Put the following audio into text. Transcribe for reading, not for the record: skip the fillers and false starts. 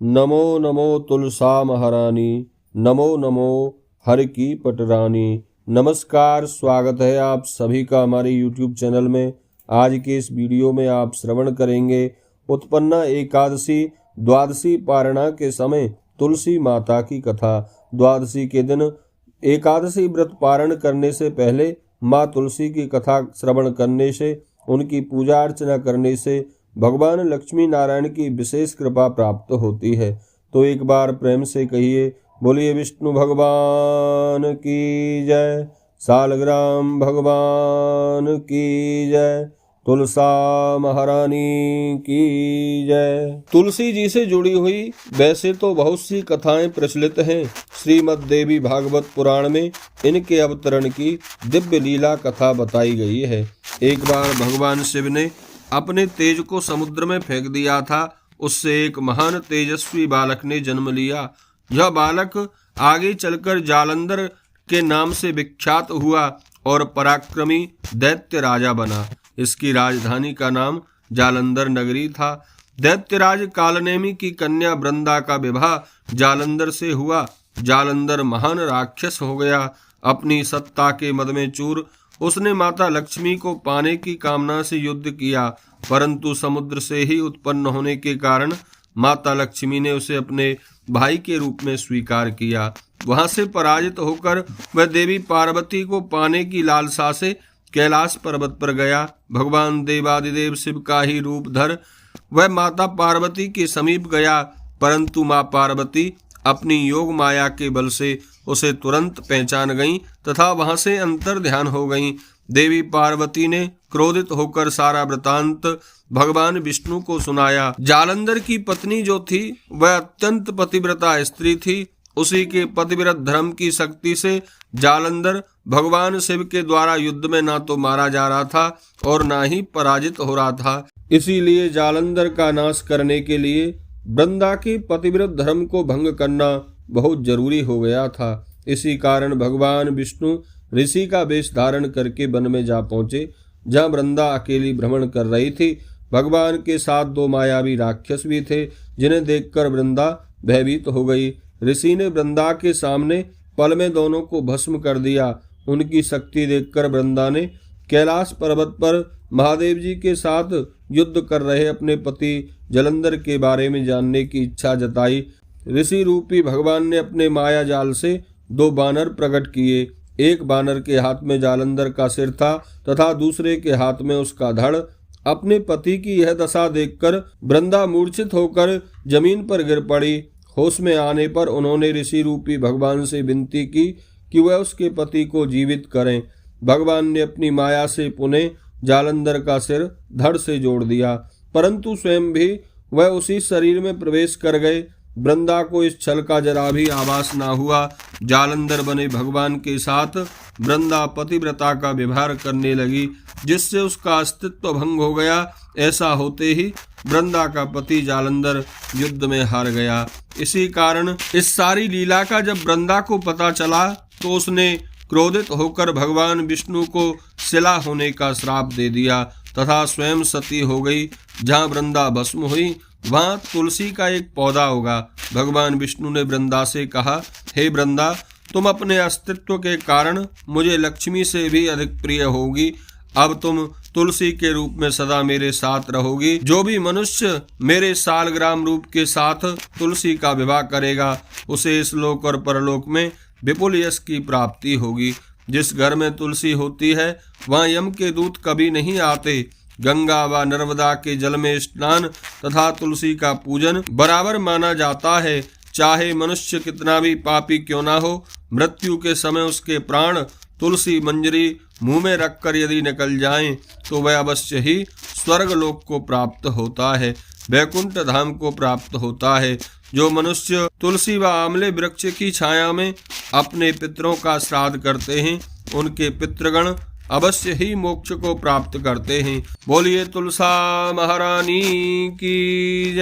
नमो नमो तुलसा महारानी, नमो नमो हर की पटरानी। नमस्कार, स्वागत है आप सभी का हमारे YouTube चैनल में। आज के इस वीडियो में आप श्रवण करेंगे उत्पन्ना एकादशी द्वादशी पारणा के समय तुलसी माता की कथा। द्वादशी के दिन एकादशी व्रत पारण करने से पहले माँ तुलसी की कथा श्रवण करने से, उनकी पूजा अर्चना करने से भगवान लक्ष्मी नारायण की विशेष कृपा प्राप्त होती है। तो एक बार प्रेम से कहिए, बोलिए विष्णु भगवान की जय, सालग्राम भगवान की जय, तुलसा महारानी की जय। तुलसी जी से जुड़ी हुई वैसे तो बहुत सी कथाएं प्रचलित हैं। श्रीमद् देवी भागवत पुराण में इनके अवतरण की दिव्य लीला कथा बताई गई है। एक बार भगवान शिव ने अपने तेज को समुद्र में फेंक दिया था। उससे एक महान तेजस्वी बालक ने जन्म लिया। यह बालक आगे चलकर जालंधर के नाम से विख्यात हुआ और पराक्रमी दैत्य राजा बना। इसकी राजधानी का नाम जालंधर नगरी था। दैत्यराज कालनेमी की कन्या वृंदा का विवाह जालंधर से हुआ। जालंधर महान राक्षस हो गया। अपनी सत्ता के मद में चूर उसने माता लक्ष्मी को पाने की कामना से युद्ध किया, परंतु समुद्र से ही उत्पन्न होने के कारण माता लक्ष्मी ने उसे अपने भाई के रूप में स्वीकार किया। वहां से पराजित होकर वह देवी पार्वती को पाने की लालसा से कैलाश पर्वत पर गया। भगवान देवादिदेव शिव का ही रूप धर वह माता पार्वती के समीप गया, परंतु मां पार्वती अपनी योग माया के बल से उसे तुरंत पहचान गईं तथा वहां से अंतर ध्यान हो गईं। देवी पार्वती ने क्रोधित होकर सारा वृतांत भगवान विष्णु को सुनाया। जालंधर की पत्नी जो थी वह अत्यंत पतिव्रता स्त्री थी। उसी के पतिव्रत धर्म की शक्ति से जालंधर भगवान शिव के द्वारा युद्ध में ना तो मारा जा रहा था और ना ही पराजित हो रहा था। इसीलिए जालंधर का नाश करने के लिए वृंदा के पतिव्रत धर्म को भंग करना बहुत जरूरी हो गया था। इसी कारण भगवान विष्णु ऋषि का वेश धारण करके वन में जा पहुंचे, जहां वृंदा अकेली भ्रमण कर रही थी। भगवान के साथ दो मायावी राक्षस भी थे, जिन्हें देखकर वृंदा भयभीत हो गई। ऋषि ने वृंदा के सामने पल में दोनों को भस्म कर दिया। उनकी शक्ति देखकर वृंदा ने कैलाश पर्वत पर महादेव जी के साथ युद्ध कर रहे अपने पति जालंधर के बारे में जानने की इच्छा जताई। ऋषि रूपी भगवान ने अपने माया जाल से दो बानर प्रकट किए। एक बानर के हाथ में जालंधर का सिर था तथा दूसरे के हाथ में उसका धड़। अपने पति की यह दशा देखकर वृंदा मूर्छित होकर जमीन पर गिर पड़ी। होश में आने पर उन्होंने ऋषि रूपी भगवान से विनती की कि वह उसके पति को जीवित करें। भगवान ने अपनी माया से पुनः जालंधर का सिर धड़ से जोड़ दिया, परंतु स्वयं भी वह उसी शरीर में प्रवेश कर गए। वृंदा को इस छल का जरा भी आभास ना हुआ। जालंधर बने भगवान के साथ वृंदा पतिव्रता का व्यवहार करने लगी, जिससे उसका अस्तित्व भंग हो गया। ऐसा होते ही वृंदा का पति जालंधर युद्ध में हार गया। इसी कारण इस सारी लीला का जब वृंदा को पता चला तो उसने क्रोधित होकर भगवान विष्णु को शिला होने का श्राप दे दिया तथा स्वयं सती हो गई। जहाँ वृंदा भस्म हुई वहाँ तुलसी का एक पौधा होगा। भगवान विष्णु ने वृंदा से कहा, हे वृंदा, तुम अपने अस्तित्व के कारण मुझे लक्ष्मी से भी अधिक प्रिय होगी। अब तुम तुलसी के रूप में सदा मेरे साथ रहोगी। जो भी मनुष्य मेरे सालग्राम रूप के साथ तुलसी का विवाह करेगा उसे इस लोक और परलोक में विपुल यश की प्राप्ति होगी। जिस घर में तुलसी होती है वहाँ यम के दूत कभी नहीं आते। गंगा व नर्मदा के जल में स्नान तथा तुलसी का पूजन बराबर माना जाता है। चाहे मनुष्य कितना भी पापी क्यों ना हो, मृत्यु के समय उसके प्राण तुलसी मंजरी मुंह में रखकर यदि निकल जाएं तो वह अवश्य ही स्वर्ग लोक को प्राप्त होता है, वैकुंठ धाम को प्राप्त होता है। जो मनुष्य तुलसी व आमले वृक्ष की छाया में अपने पितरों का श्राद्ध करते हैं, उनके पितृगण अवश्य ही मोक्ष को प्राप्त करते हैं। बोलिए तुलसा महारानी की जय।